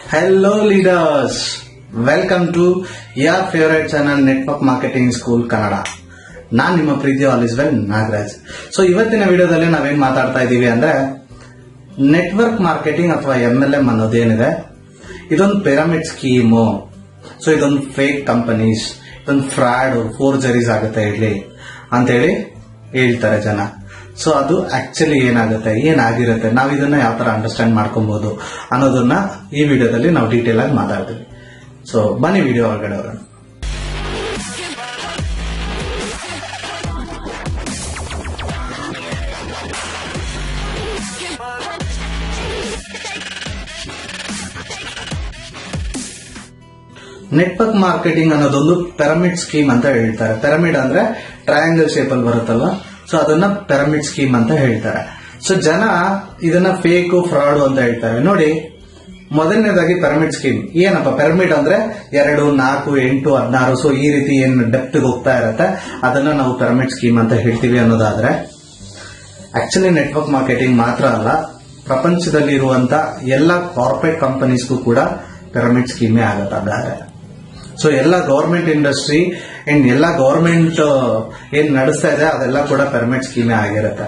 Hello leaders, welcome to your favorite channel Network Marketing School Kannada. ನಾನು ನಿಮ್ಮ ಪ್ರೀತಿಯ alliswell nagaraj. So ಇವತ್ತಿನ ವಿಡಿಯೋದಲ್ಲಿ ನಾವೇನ್ ಮಾತಾಡ್ತಾ ಇದೀವಿ ಅಂದ್ರೆ ನೆಟ್ವರ್ಕ್ ಮಾರ್ಕೆಟಿಂಗ್ ಅಥವಾ MLM ಅನ್ನೋದೇನಿದೆ ಇದೊಂದು ಪಿರಮಿಡ್ ಸ್ಕೀಮು. ಸೊ ಇದೊಂದು ಫೇಕ್ ಕಂಪನೀಸ್, ಇದೊಂದು ಫ್ರಾಡ್ ಫೋರ್ಜರೀಸ್ ಆಗುತ್ತೆ ಇಲ್ಲಿ ಅಂತ ಹೇಳಿ ಹೇಳ್ತಾರೆ ಜನ. ಸೊ ಅದು ಆಕ್ಚುಲಿ ಏನಾಗುತ್ತೆ, ಏನಾಗಿರುತ್ತೆ, ನಾವು ಇದನ್ನ ಯಾವ ತರ ಅಂಡರ್ಸ್ಟ್ಯಾಂಡ್ ಮಾಡ್ಕೊಬಹುದು ಅನ್ನೋದನ್ನ ಈ ವಿಡಿಯೋದಲ್ಲಿ ನಾವು ಡೀಟೇಲ್ ಆಗಿ ಮಾತಾಡ್ತೀವಿ. ಸೊ ಬನ್ನಿ ವಿಡಿಯೋ ಒಳಗಡೆ ಹೋಗೋಣ. ನೆಟ್ವರ್ಕ್ ಮಾರ್ಕೆಟಿಂಗ್ ಅನ್ನೋದೊಂದು ಪಿರಮಿಡ್ ಸ್ಕೀಮ್ ಅಂತ ಹೇಳ್ತಾರೆ. ಪಿರಮಿಡ್ ಅಂದ್ರೆ ಟ್ರಯಾಂಗಲ್ ಶೇಪ್ ಅಲ್ಲಿ ಬರುತ್ತಲ್ವಾ, ಸೊ ಅದನ್ನ ಪಿರಮಿಡ್ ಸ್ಕೀಮ್ ಅಂತ ಹೇಳ್ತಾರೆ. ಸೊ ಜನ ಇದನ್ನ ಫೇಕ್ ಫ್ರಾಡ್ ಅಂತ ಹೇಳ್ತಾರೆ. ನೋಡಿ, ಮೊದಲನೇದಾಗಿ ಪಿರಮಿಡ್ ಸ್ಕೀಮ್ ಏನಪ್ಪ? ಪಿರಮಿಡ್ ಅಂದ್ರೆ 2, 4, 8, 16, ಸೊ ಈ ರೀತಿ ಏನ್ ಡೆಪ್ತ್ ಹೋಗ್ತಾ ಇರತ್ತೆ ಅದನ್ನ ನಾವು ಪಿರಮಿಡ್ ಸ್ಕೀಮ್ ಅಂತ ಹೇಳ್ತೀವಿ ಅನ್ನೋದಾದ್ರೆ, ಆಕ್ಚುಲಿ ನೆಟ್ವರ್ಕ್ ಮಾರ್ಕೆಟಿಂಗ್ ಮಾತ್ರ ಅಲ್ಲ, ಪ್ರಪಂಚದಲ್ಲಿ ಇರುವಂತ ಎಲ್ಲ ಕಾರ್ಪೊರೇಟ್ ಕಂಪನೀಸ್ಗೂ ಕೂಡ ಪಿರಮಿಡ್ ಸ್ಕೀಮೇ ಆಗತ್ತೆ. ಸೊ ಎಲ್ಲ ಗವರ್ಮೆಂಟ್ ಇಂಡಸ್ಟ್ರಿ ಅಂಡ್ ಎಲ್ಲ ಗವರ್ಮೆಂಟ್ ಏನ್ ನಡೆಸ್ತಾ ಇದೆ ಅದೆಲ್ಲ ಕೂಡ ಪಿರಮಿಡ್ ಸ್ಕೀಮೇ ಆಗಿರುತ್ತೆ.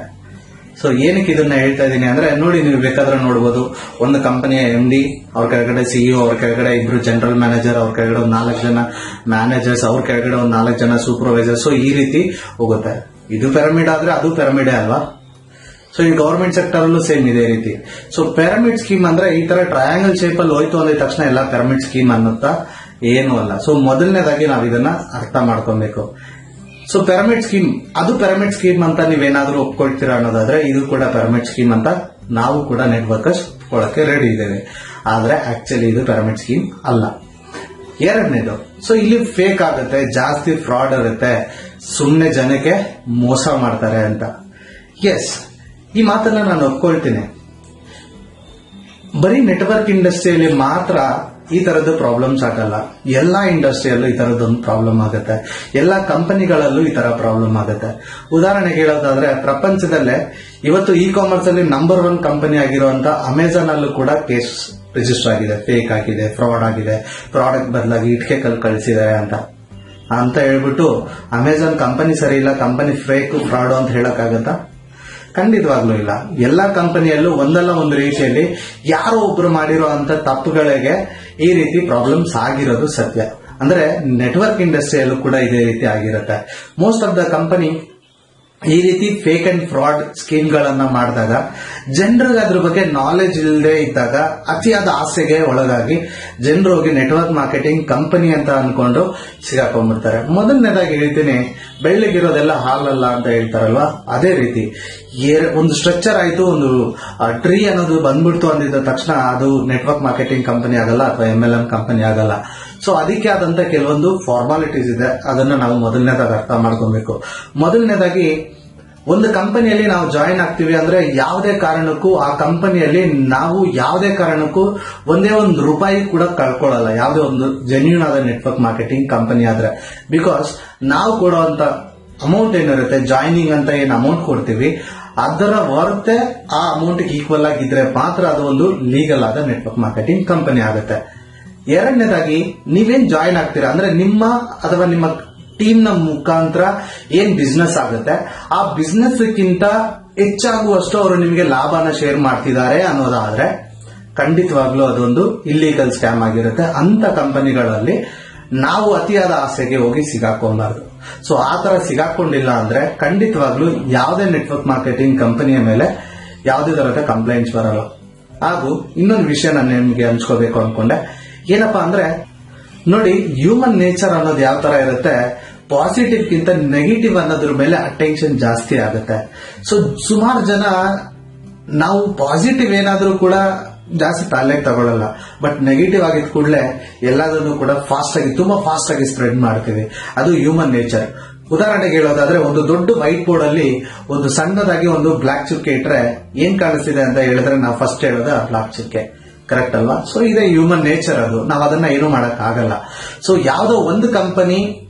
ಸೊ ಏನಕ್ಕೆ ಇದನ್ನ ಹೇಳ್ತಾ ಇದೀನಿ ಅಂದ್ರೆ, ನೋಡಿ, ನೀವು ಬೇಕಾದ್ರೆ ನೋಡಬಹುದು, ಒಂದು ಕಂಪನಿಯ MD, ಅವ್ರ ಕೆಳಗಡೆ CEO, ಅವ್ರ ಕೆಳಗಡೆ 2 ಜನರಲ್ ಮ್ಯಾನೇಜರ್, ಅವ್ರ ಕೆಳಗಡೆ 4 ಜನ ಮ್ಯಾನೇಜರ್ಸ್, ಅವ್ರ ಕೆಳಗಡೆ 4 ಜನ ಸೂಪರ್ವೈಸರ್. ಸೊ ಈ ರೀತಿ ಹೋಗುತ್ತೆ. ಇದು ಪಿರಮಿಡ್ ಆದ್ರೆ ಅದು ಪಿರಮಿಡೇ ಅಲ್ವಾ? ಸೊ ಈ ಗವರ್ಮೆಂಟ್ ಸೆಕ್ಟರ್ ಅಲ್ಲೂ ಸೇಮ್ ಇದೇ ರೀತಿ. ಸೊ ಪಿರಮಿಡ್ ಸ್ಕೀಮ್ ಅಂದ್ರೆ ಈ ತರ ಟ್ರಯಾಂಗಲ್ ಶೇಪ್ ಅಲ್ಲಿ ಹೋಯ್ತು ಅಂದ ತಕ್ಷಣ ಎಲ್ಲ ಪಿರಮಿಡ್ ಸ್ಕೀಮ್ ಅನ್ನುತ್ತಾ ಏನೂ ಅಲ್ಲ. ಸೊ ಮೊದಲನೇದಾಗಿ ನಾವು ಇದನ್ನ ಅರ್ಥ ಮಾಡ್ಕೊಬೇಕು. ಸೊ ಪಿರಮಿಡ್ ಸ್ಕೀಮ್, ಅದು ಪಿರಮಿಡ್ ಸ್ಕೀಮ್ ಅಂತ ನೀವೇನಾದ್ರೂ ಒಪ್ಕೊಳ್ತೀರಾ ಅನ್ನೋದಾದ್ರೆ ಇದು ಕೂಡ ಪಿರಮಿಡ್ ಸ್ಕೀಮ್ ಅಂತ ನಾವು ಕೂಡ ನೆಟ್ವರ್ಕರ್ಸ್ ಒಪ್ಕೊಳ್ಳಕ್ಕೆ ರೆಡಿ ಇದ್ದೇವೆ. ಆದ್ರೆ ಆಕ್ಚುಲಿ ಇದು ಪಿರಮಿಡ್ ಸ್ಕೀಮ್ ಅಲ್ಲ. ಎರಡನೇದು, ಸೊ ಇಲ್ಲಿ ಫೇಕ್ ಆಗುತ್ತೆ, ಜಾಸ್ತಿ ಫ್ರಾಡ್ ಇರುತ್ತೆ, ಸುಮ್ನೆ ಜನಕ್ಕೆ ಮೋಸ ಮಾಡ್ತಾರೆ ಅಂತ. ಎಸ್, ಈ ಮಾತನ್ನ ನಾನು ಒಪ್ಕೊಳ್ತೀನಿ. ಬರೀ ನೆಟ್ವರ್ಕ್ ಇಂಡಸ್ಟ್ರಿಯಲ್ಲಿ ಮಾತ್ರ ಈ ತರದ್ದು ಪ್ರಾಬ್ಲಮ್ಸ್ ಆಗಲ್ಲ, ಎಲ್ಲಾ ಇಂಡಸ್ಟ್ರಿಯಲ್ಲೂ ಈ ತರದೊಂದು ಪ್ರಾಬ್ಲಮ್ ಆಗುತ್ತೆ, ಎಲ್ಲಾ ಕಂಪನಿಗಳಲ್ಲೂ ಈ ತರ ಪ್ರಾಬ್ಲಮ್ ಆಗುತ್ತೆ. ಉದಾಹರಣೆಗೆ ಹೇಳೋದಾದ್ರೆ, ಪ್ರಪಂಚದಲ್ಲೇ ಇವತ್ತು ಕಾಮರ್ಸ್ ಅಲ್ಲಿ ನಂಬರ್ 1 ಕಂಪನಿ ಆಗಿರುವಂತ ಅಮೆಜಾನ್ ಅಲ್ಲೂ ಕೂಡ ಕೇಸ್ ರಿಜಿಸ್ಟರ್ ಆಗಿದೆ, ಫೇಕ್ ಆಗಿದೆ, ಫ್ರಾಡ್ ಆಗಿದೆ, ಪ್ರಾಡಕ್ಟ್ ಬದಲಾಗಿ ಇಟ್ಕೆ ಕಲ್ ಕಳಿಸಿದ್ದಾರೆ ಅಂತ ಹೇಳ್ಬಿಟ್ಟು ಅಮೆಜಾನ್ ಕಂಪನಿ ಸರಿ ಇಲ್ಲ, ಕಂಪನಿ ಫೇಕ್ ಫ್ರಾಡ್ ಅಂತ ಹೇಳಕ್ಕಾಗತ್ತಾ? ಖಂಡಿತವಾಗ್ಲೂ ಇಲ್ಲ. ಎಲ್ಲಾ ಕಂಪನಿಯಲ್ಲೂ ಒಂದಲ್ಲ ಒಂದು ರೀತಿಯಲ್ಲಿ ಯಾರೋ ಒಬ್ರು ಮಾಡಿರೋ ಅಂತ ತಪ್ಪುಗಳಿಗೆ ಈ ರೀತಿ ಪ್ರಾಬ್ಲಮ್ಸ್ ಆಗಿರೋದು ಸತ್ಯ. ಅಂದ್ರೆ ನೆಟ್ವರ್ಕ್ ಇಂಡಸ್ಟ್ರಿಯಲ್ಲೂ ಕೂಡ ಇದೇ ರೀತಿ ಆಗಿರುತ್ತೆ. ಮೋಸ್ಟ್ ಆಫ್ ದ ಕಂಪನಿ ಈ ರೀತಿ ಫೇಕ್ ಅಂಡ್ ಫ್ರಾಡ್ ಸ್ಕೀಮ್ ಗಳನ್ನ ಮಾಡಿದಾಗ ಜನರಿಗೆ ಅದ್ರ ಬಗ್ಗೆ ನಾಲೆಜ್ ಇಲ್ಲದೆ ಇದ್ದಾಗ ಅತಿಯಾದ ಆಸೆಗೆ ಒಳಗಾಗಿ ಜನರು ಹೋಗಿ ನೆಟ್ವರ್ಕ್ ಮಾರ್ಕೆಟಿಂಗ್ ಕಂಪನಿ ಅಂತ ಅನ್ಕೊಂಡು ಸಿಗಾಕೊಂಡ್ಬಿಡ್ತಾರೆ. ಮೊದಲನೇದಾಗಿ ಹೇಳ್ತೀನಿ, ಬೆಳ್ಳಿಗಿರೋದೆಲ್ಲ ಹಾಲಲ್ಲ ಅಂತ ಹೇಳ್ತಾರಲ್ವಾ, ಅದೇ ರೀತಿ ಒಂದು ಸ್ಟ್ರಕ್ಚರ್ ಆಯ್ತು, ಒಂದು ಟ್ರೀ ಅನ್ನೋದು ಬಂದ್ಬಿಡ್ತು ಅಂದಿದ್ದ ತಕ್ಷಣ ಅದು ನೆಟ್ವರ್ಕ್ ಮಾರ್ಕೆಟಿಂಗ್ ಕಂಪನಿ ಆಗಲ್ಲ ಅಥವಾ MLM ಕಂಪನಿ ಆಗಲ್ಲ. ಸೊ ಅದಕ್ಕೆ ಆದಂತ ಕೆಲವೊಂದು ಫಾರ್ಮಾಲಿಟೀಸ್ ಇದೆ, ಅದನ್ನ ನಾವು ಮೊದಲನೇದಾಗಿ ಅರ್ಥ ಮಾಡ್ಕೊಬೇಕು. ಮೊದಲನೇದಾಗಿ, ಒಂದು ಕಂಪನಿಯಲ್ಲಿ ನಾವು ಜಾಯಿನ್ ಆಗ್ತೀವಿ ಅಂದ್ರೆ ಯಾವುದೇ ಕಾರಣಕ್ಕೂ ಆ ಕಂಪನಿಯಲ್ಲಿ ನಾವು ಯಾವುದೇ ಕಾರಣಕ್ಕೂ ಒಂದೇ ಒಂದು ರೂಪಾಯಿ ಕೂಡ ಕಳ್ಕೊಳ್ಳಲ್ಲ, ಯಾವುದೇ ಒಂದು ಜೆನ್ಯೂನ್ ಆದ ನೆಟ್ವರ್ಕ್ ಮಾರ್ಕೆಟಿಂಗ್ ಕಂಪನಿ ಆದ್ರೆ. ಬಿಕಾಸ್ ನಾವು ಕೊಡುವಂತ ಅಮೌಂಟ್ ಏನಿರುತ್ತೆ, ಜಾಯಿನಿಂಗ್ ಅಂತ ಏನ್ ಅಮೌಂಟ್ ಕೊಡ್ತೀವಿ ಅದರ ವರ್ತೆ ಆ ಅಮೌಂಟ್ ಈಕ್ವಲ್ ಆಗಿದ್ರೆ ಮಾತ್ರ ಅದು ಒಂದು ಲೀಗಲ್ ಆದ ನೆಟ್ವರ್ಕ್ ಮಾರ್ಕೆಟಿಂಗ್ ಕಂಪನಿ ಆಗುತ್ತೆ. ಎರಡನೇದಾಗಿ, ನೀವೇನ್ ಜಾಯಿನ್ ಆಗ್ತೀರಾ ಅಂದ್ರೆ ನಿಮ್ಮ ಅಥವಾ ನಿಮ್ಮ ಟೀಮ್ ನ ಮುಖಾಂತರ ಏನ್ ಬಿಸ್ನೆಸ್ ಆಗುತ್ತೆ ಆ ಬಿಸ್ನೆಸ್ ಗಿಂತ ಹೆಚ್ಚಾಗುವಷ್ಟು ಅವರು ನಿಮಗೆ ಲಾಭನ ಶೇರ್ ಮಾಡ್ತಿದ್ದಾರೆ ಅನ್ನೋದಾದ್ರೆ ಖಂಡಿತವಾಗ್ಲೂ ಅದೊಂದು ಇಲ್ಲೀಗಲ್ ಸ್ಕ್ಯಾಮ್ ಆಗಿರುತ್ತೆ. ಅಂತ ಕಂಪನಿಗಳಲ್ಲಿ ನಾವು ಅತಿಯಾದ ಆಸೆಗೆ ಹೋಗಿ ಸಿಗಾಕೊಂಬಾರ್ದು. ಸೊ ಆ ತರ ಸಿಗಾಕೊಂಡಿಲ್ಲ ಅಂದ್ರೆ ಖಂಡಿತವಾಗ್ಲೂ ಯಾವುದೇ ನೆಟ್ವರ್ಕ್ ಮಾರ್ಕೆಟಿಂಗ್ ಕಂಪನಿಯ ಮೇಲೆ ಯಾವುದೇ ತರಹದ ಕಂಪ್ಲೇಂಟ್ಸ್ ಬರಲ್ಲ. ಹಾಗೂ ಇನ್ನೊಂದು ವಿಷಯ ನಾನು ನಿಮಗೆ ಹಂಚ್ಕೋಬೇಕು ಅನ್ಕೊಂಡೆ. ಏನಪ್ಪಾ ಅಂದ್ರೆ, ನೋಡಿ, ಹ್ಯೂಮನ್ ನೇಚರ್ ಅನ್ನೋದು ಯಾವ ತರ ಇರುತ್ತೆ, ಪಾಸಿಟಿವ್ ಗಿಂತ ನೆಗೆಟಿವ್ ಅನ್ನೋದ್ರ ಮೇಲೆ ಅಟೆನ್ಷನ್ ಜಾಸ್ತಿ ಆಗುತ್ತೆ. ಸೊ ಸುಮಾರು ಜನ ನಾವು ಪಾಸಿಟಿವ್ ಏನಾದ್ರೂ ಕೂಡ ಜಾಸ್ತಿ ತಲೆಗೆ ತಗೊಳ್ಳಲ್ಲ, ಬಟ್ ನೆಗೆಟಿವ್ ಆಗಿದ ಕೂಡಲೇ ಎಲ್ಲದನ್ನು ಕೂಡ ತುಂಬಾ ಫಾಸ್ಟ್ ಆಗಿ ಸ್ಪ್ರೆಡ್ ಮಾಡ್ತೀವಿ. ಅದು ಹ್ಯೂಮನ್ ನೇಚರ್. ಉದಾಹರಣೆಗೆ ಹೇಳೋದಾದ್ರೆ, ಒಂದು ದೊಡ್ಡ ವೈಟ್ ಬೋರ್ಡ್ ಅಲ್ಲಿ ಒಂದು ಸಣ್ಣದಾಗಿ ಒಂದು ಬ್ಲಾಕ್ ಚುಕ್ಕೆ ಇಟ್ರೆ ಏನ್ ಕಾಣಿಸ್ತಿದೆ ಅಂತ ಹೇಳಿದ್ರೆ ನಾವು ಫಸ್ಟ್ ಹೇಳೋದು ಬ್ಲಾಕ್ ಚುಕ್ಕೆ, ಕರೆಕ್ಟ್ ಅಲ್ವಾ? ಸೊ ಇದೇ ಹ್ಯೂಮನ್ ನೇಚರ್, ಅದು ನಾವು ಅದನ್ನ ಏನು ಮಾಡಕ್ ಆಗಲ್ಲ. ಸೊ ಯಾವುದೋ ಒಂದು ಕಂಪನಿ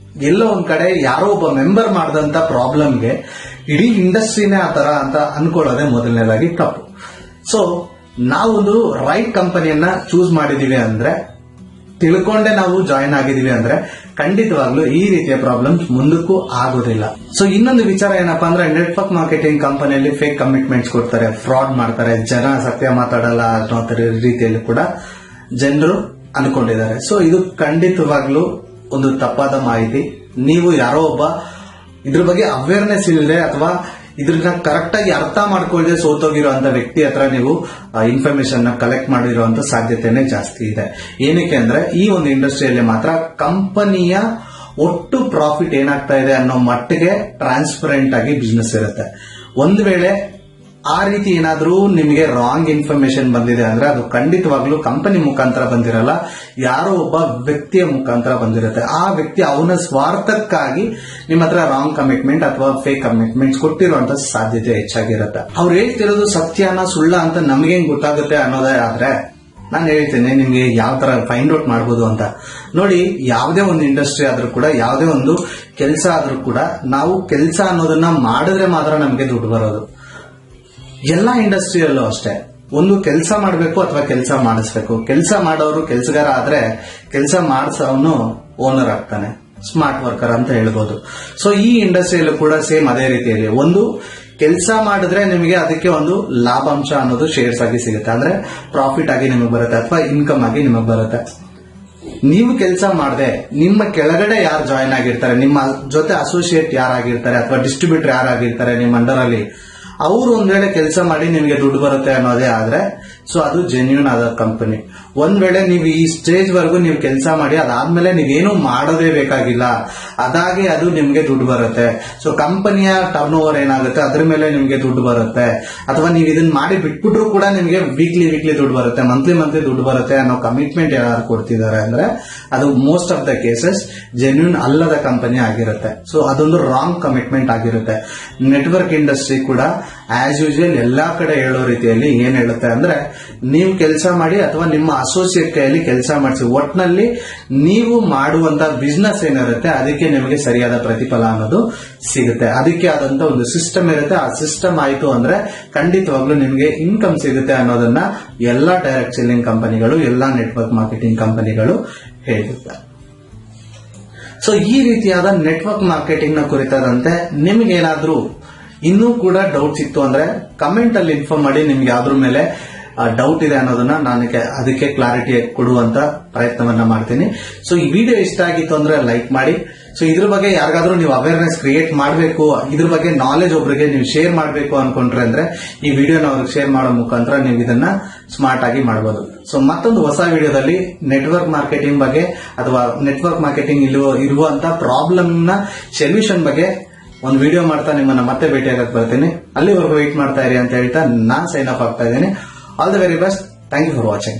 ಎಲ್ಲೋ ಒಂದ್ ಕಡೆ ಯಾರೋ ಒಬ್ಬ ಮೆಂಬರ್ ಮಾಡಿದಂತ ಪ್ರಾಬ್ಲಮ್ಗೆ ಇಡೀ ಇಂಡಸ್ಟ್ರಿನೇ ಆ ತರ ಅಂತ ಅನ್ಕೊಳ್ಳೋದೇ ಮೊದಲನೇದಾಗಿ ತಪ್ಪು. ಸೊ ನಾವೊಂದು ರೈಟ್ ಕಂಪನಿಯನ್ನ ಚೂಸ್ ಮಾಡಿದೀವಿ ಅಂದ್ರೆ, ತಿಳ್ಕೊಂಡೆ ನಾವು ಜಾಯಿನ್ ಆಗಿದೀವಿ ಅಂದ್ರೆ ಖಂಡಿತವಾಗ್ಲೂ ಈ ರೀತಿಯ ಪ್ರಾಬ್ಲಮ್ಸ್ ಮುಂದಕ್ಕೂ ಆಗೋದಿಲ್ಲ. ಸೊ ಇನ್ನೊಂದು ವಿಚಾರ ಏನಪ್ಪಾ ಅಂದ್ರೆ, ನೆಟ್ವರ್ಕ್ ಮಾರ್ಕೆಟಿಂಗ್ ಕಂಪನಿಯಲ್ಲಿ ಫೇಕ್ ಕಮಿಟ್ಮೆಂಟ್ಸ್ ಕೊಡ್ತಾರೆ, ಫ್ರಾಡ್ ಮಾಡ್ತಾರೆ, ಜನ ಸತ್ಯ ಮಾತಾಡಲ್ಲ ಅನ್ನೋ ರೀತಿಯಲ್ಲಿ ಕೂಡ ಜನರು ಅನ್ಕೊಂಡಿದ್ದಾರೆ. ಸೊ ಇದು ಖಂಡಿತವಾಗ್ಲೂ ಒಂದು ತಪ್ಪಾದ ಮಾಹಿತಿ. ನೀವು ಯಾರೋ ಒಬ್ಬ ಇದ್ರ ಬಗ್ಗೆ ಅವೇರ್ನೆಸ್ ಇಲ್ಲದೆ ಅಥವಾ ಇದ್ರನ್ನ ಕರೆಕ್ಟ್ ಆಗಿ ಅರ್ಥ ಮಾಡ್ಕೊಳ್ಳದೆ ಸೋತೋಗಿರುವಂತ ವ್ಯಕ್ತಿ ಹತ್ರ ನೀವು ಇನ್ಫಾರ್ಮೇಶನ್ ನ ಕಲೆಕ್ಟ್ ಮಾಡಿರುವಂತ ಸಾಧ್ಯತೆನೇ ಜಾಸ್ತಿ ಇದೆ. ಏನಕ್ಕೆ ಅಂದ್ರೆ, ಈ ಒಂದು ಇಂಡಸ್ಟ್ರಿಯಲ್ಲಿ ಮಾತ್ರ ಕಂಪನಿಯ ಒಟ್ಟು ಪ್ರಾಫಿಟ್ ಏನಾಗ್ತಾ ಇದೆ ಅನ್ನೋ ಮಟ್ಟಿಗೆ ಟ್ರಾನ್ಸ್ಪರೆಂಟ್ ಆಗಿ ಬಿಸ್ನೆಸ್ ಇರುತ್ತೆ. ಒಂದು ವೇಳೆ ಆ ರೀತಿ ಏನಾದ್ರೂ ನಿಮಗೆ ರಾಂಗ್ ಇನ್ಫಾರ್ಮೇಶನ್ ಬಂದಿದೆ ಅಂದ್ರೆ ಅದು ಖಂಡಿತವಾಗ್ಲೂ ಕಂಪನಿ ಮುಖಾಂತರ ಬಂದಿರಲ್ಲ, ಯಾರೋ ಒಬ್ಬ ವ್ಯಕ್ತಿಯ ಮುಖಾಂತರ ಬಂದಿರುತ್ತೆ. ಆ ವ್ಯಕ್ತಿ ಅವನ ಸ್ವಾರ್ಥಕ್ಕಾಗಿ ನಿಮ್ಮ ಹತ್ರ ರಾಂಗ್ ಕಮಿಟ್ಮೆಂಟ್ ಅಥವಾ ಫೇಕ್ ಕಮಿಟ್ಮೆಂಟ್ಸ್ ಕೊಟ್ಟಿರುವಂತ ಸಾಧ್ಯತೆ ಹೆಚ್ಚಾಗಿರುತ್ತೆ. ಅವ್ರು ಹೇಳ್ತಿರೋದು ಸತ್ಯನ ಸುಳ್ಳ ಅಂತ ನಮ್ಗೆ ಹೆಂಗ್ ಗೊತ್ತಾಗುತ್ತೆ ಅನ್ನೋದೇ ಆದ್ರೆ, ನಾನು ಹೇಳ್ತೇನೆ ನಿಮ್ಗೆ ಯಾವ ತರ ಫೈಂಡ್ ಔಟ್ ಮಾಡಬಹುದು ಅಂತ. ನೋಡಿ, ಯಾವುದೇ ಒಂದು ಇಂಡಸ್ಟ್ರಿ ಆದ್ರೂ ಕೂಡ, ಯಾವುದೇ ಒಂದು ಕೆಲಸ ಆದ್ರೂ ಕೂಡ, ನಾವು ಕೆಲಸ ಅನ್ನೋದನ್ನ ಮಾಡಿದ್ರೆ ಮಾತ್ರ ನಮ್ಗೆ ದುಡ್ಡು ಬರೋದು. ಎಲ್ಲಾ ಇಂಡಸ್ಟ್ರಿಯಲ್ಲೂ ಅಷ್ಟೇ, ಒಂದು ಕೆಲಸ ಮಾಡಬೇಕು ಅಥವಾ ಕೆಲಸ ಮಾಡಿಸ್ಬೇಕು. ಕೆಲಸ ಮಾಡೋರು ಕೆಲಸಗಾರ ಆದ್ರೆ ಕೆಲಸ ಮಾಡಿಸೋನು ಓನರ್ ಆಗ್ತಾನೆ, ಸ್ಮಾರ್ಟ್ ವರ್ಕರ್ ಅಂತ ಹೇಳ್ಬೋದು. ಸೊ ಈ ಇಂಡಸ್ಟ್ರಿಯಲ್ಲೂ ಕೂಡ ಸೇಮ್ ಅದೇ ರೀತಿಯಲ್ಲಿ ಒಂದು ಕೆಲಸ ಮಾಡಿದ್ರೆ ನಿಮಗೆ ಅದಕ್ಕೆ ಒಂದು ಲಾಭಾಂಶ ಅನ್ನೋದು ಶೇರ್ಸ್ ಆಗಿ ಸಿಗುತ್ತೆ, ಅಂದ್ರೆ ಪ್ರಾಫಿಟ್ ಆಗಿ ನಿಮಗೆ ಬರುತ್ತೆ ಅಥವಾ ಇನ್ಕಮ್ ಆಗಿ ನಿಮಗೆ ಬರುತ್ತೆ. ನೀವು ಕೆಲಸ ಮಾಡದೆ ನಿಮ್ಮ ಕೆಳಗಡೆ ಯಾರು ಜಾಯಿನ್ ಆಗಿರ್ತಾರೆ, ನಿಮ್ಮ ಜೊತೆ ಅಸೋಸಿಯೇಟ್ ಯಾರಾಗಿರ್ತಾರೆ ಅಥವಾ ಡಿಸ್ಟ್ರಿಬ್ಯೂಟರ್ ಯಾರಾಗಿರ್ತಾರೆ ನಿಮ್ಮ ಅಂಡರ್ ಅಲ್ಲಿ, ಅವರು ಒಂದ್ ವೇಳೆ ಕೆಲಸ ಮಾಡಿ ನಿಮಗೆ ದುಡ್ಡು ಬರುತ್ತೆ ಅನ್ನೋದೇ ಆದ್ರೆ ಸೊ ಅದು ಜೆನ್ಯೂನ್ ಆದ ಕಂಪನಿ. ಒಂದ್ ವೇಳೆ ನೀವು ಈ ಸ್ಟೇಜ್ ವರೆಗೂ ನೀವು ಕೆಲಸ ಮಾಡಿ ಅದಾದ್ಮೇಲೆ ನೀವೇನು ಮಾಡೋದೇ ಬೇಕಾಗಿಲ್ಲ, ಅದಾಗೆ ಅದು ನಿಮ್ಗೆ ದುಡ್ಡು ಬರುತ್ತೆ. ಸೊ ಕಂಪನಿಯ ಟರ್ನ್ ಓವರ್ ಏನಾಗುತ್ತೆ ಅದ್ರ ಮೇಲೆ ನಿಮ್ಗೆ ದುಡ್ಡು ಬರುತ್ತೆ. ಅಥವಾ ನೀವು ಇದನ್ನ ಮಾಡಿ ಬಿಟ್ಬಿಟ್ರು ಕೂಡ ನಿಮ್ಗೆ ವೀಕ್ಲಿ ದುಡ್ಡು ಬರುತ್ತೆ, ಮಂತ್ಲಿ ದುಡ್ಡು ಬರುತ್ತೆ ಅನ್ನೋ ಕಮಿಟ್ಮೆಂಟ್ ಯಾರು ಕೊಡ್ತಿದ್ದಾರೆ ಅಂದ್ರೆ ಅದು most of the cases genuine ಅಲ್ಲದ ಕಂಪನಿ ಆಗಿರುತ್ತೆ. ಸೊ ಅದೊಂದು ರಾಂಗ್ ಕಮಿಟ್ಮೆಂಟ್ ಆಗಿರುತ್ತೆ. ನೆಟ್ವರ್ಕ್ ಇಂಡಸ್ಟ್ರಿ ಕೂಡ ಆಸ್ ಯೂಶುವಲ್ ಎಲ್ಲಾ ಕಡೆ ಹೇಳೋ ರೀತಿಯಲ್ಲಿ ಏನ್ ಹೇಳುತ್ತೆ ಅಂದ್ರೆ, ನೀವು ಕೆಲಸ ಮಾಡಿ ಅಥವಾ ನಿಮ್ಮ ಅಸೋಸಿಯೇಟ್ ಕೈಯಲ್ಲಿ ಕೆಲಸ ಮಾಡಿಸಿ, ಒಟ್ನಲ್ಲಿ ನೀವು ಮಾಡುವಂತ ಬಿಸ್ನೆಸ್ ಏನಿರುತ್ತೆ ಅದಕ್ಕೆ ನಿಮಗೆ ಸರಿಯಾದ ಪ್ರತಿಫಲ ಅನ್ನೋದು ಸಿಗುತ್ತೆ. ಅದಕ್ಕೆ ಆದಂತ ಒಂದು ಸಿಸ್ಟಮ್ ಇರುತ್ತೆ. ಆ ಸಿಸ್ಟಮ್ ಆಯ್ತು ಅಂದ್ರೆ ಖಂಡಿತವಾಗ್ಲೂ ನಿಮಗೆ ಇನ್ಕಮ್ ಸಿಗುತ್ತೆ ಅನ್ನೋದನ್ನ ಎಲ್ಲಾ ಡೈರೆಕ್ಟ್ ಸೆಲ್ಲಿಂಗ್ ಕಂಪನಿಗಳು, ಎಲ್ಲಾ ನೆಟ್ವರ್ಕ್ ಮಾರ್ಕೆಟಿಂಗ್ ಕಂಪನಿಗಳು ಹೇಳಿರ್ತಾರೆ. ಸೊ ಈ ರೀತಿಯಾದ ನೆಟ್ವರ್ಕ್ ಮಾರ್ಕೆಟಿಂಗ್ ನ ಕುರಿತಾದಂತೆ ನಿಮ್ಗೇನಾದ್ರೂ ಇನ್ನೂ ಕೂಡ ಡೌಟ್ಸ್ ಇತ್ತು ಅಂದ್ರೆ ಕಮೆಂಟ್ ಅಲ್ಲಿ ಇನ್ಫಾರ್ಮ್ ಮಾಡಿ. ನಿಮ್ಗೆ ಯಾವ್ದ್ರ ಮೇಲೆ ಡೌಟ್ ಇದೆ ಅನ್ನೋದನ್ನ ನಾನು ಅದಕ್ಕೆ ಕ್ಲಾರಿಟಿ ಕೊಡುವಂತ ಪ್ರಯತ್ನವನ್ನ ಮಾಡ್ತೀನಿ. ಸೊ ಈ ವಿಡಿಯೋ ಇಷ್ಟ ಆಗಿತ್ತು ಅಂದ್ರೆ ಲೈಕ್ ಮಾಡಿ. ಸೊ ಇದ್ರ ಬಗ್ಗೆ ಯಾರಿಗಾದ್ರೂ ನೀವು ಅವೇರ್ನೆಸ್ ಕ್ರಿಯೇಟ್ ಮಾಡಬೇಕು, ಇದ್ರ ಬಗ್ಗೆ ನಾಲೆಜ್ ಒಬ್ರಿಗೆ ನೀವು ಶೇರ್ ಮಾಡಬೇಕು ಅನ್ಕೊಂಡ್ರೆ ಅಂದ್ರೆ ಈ ವಿಡಿಯೋನ ಅವ್ರಿಗೆ ಶೇರ್ ಮಾಡೋ ಮುಖಾಂತರ ನೀವು ಇದನ್ನ ಸ್ಮಾರ್ಟ್ ಆಗಿ ಮಾಡಬಹುದು. ಸೊ ಮತ್ತೊಂದು ಹೊಸ ವಿಡಿಯೋದಲ್ಲಿ ನೆಟ್ವರ್ಕ್ ಮಾರ್ಕೆಟಿಂಗ್ ಬಗ್ಗೆ ಅಥವಾ ನೆಟ್ವರ್ಕ್ ಮಾರ್ಕೆಟಿಂಗ್ ಇರುವಂತ ಪ್ರಾಬ್ಲಮ್ ನ ಸೊಲ್ಯೂಷನ್ ಬಗ್ಗೆ ಒಂದು ವಿಡಿಯೋ ಮಾಡ್ತಾ ನಿಮ್ಮನ್ನ ಮತ್ತೆ ಭೇಟಿಯಾಗಕ್ಕೆ ಬರ್ತೀನಿ. ಅಲ್ಲಿವರೆಗೂ ವೇಟ್ ಮಾಡ್ತಾ ಇರಿ ಅಂತ ಹೇಳ್ತಾ ನಾನು ಸೈನ್ ಅಪ್ ಆಗ್ತಾ ಇದ್ದೀನಿ. All the very best. Thank you for watching.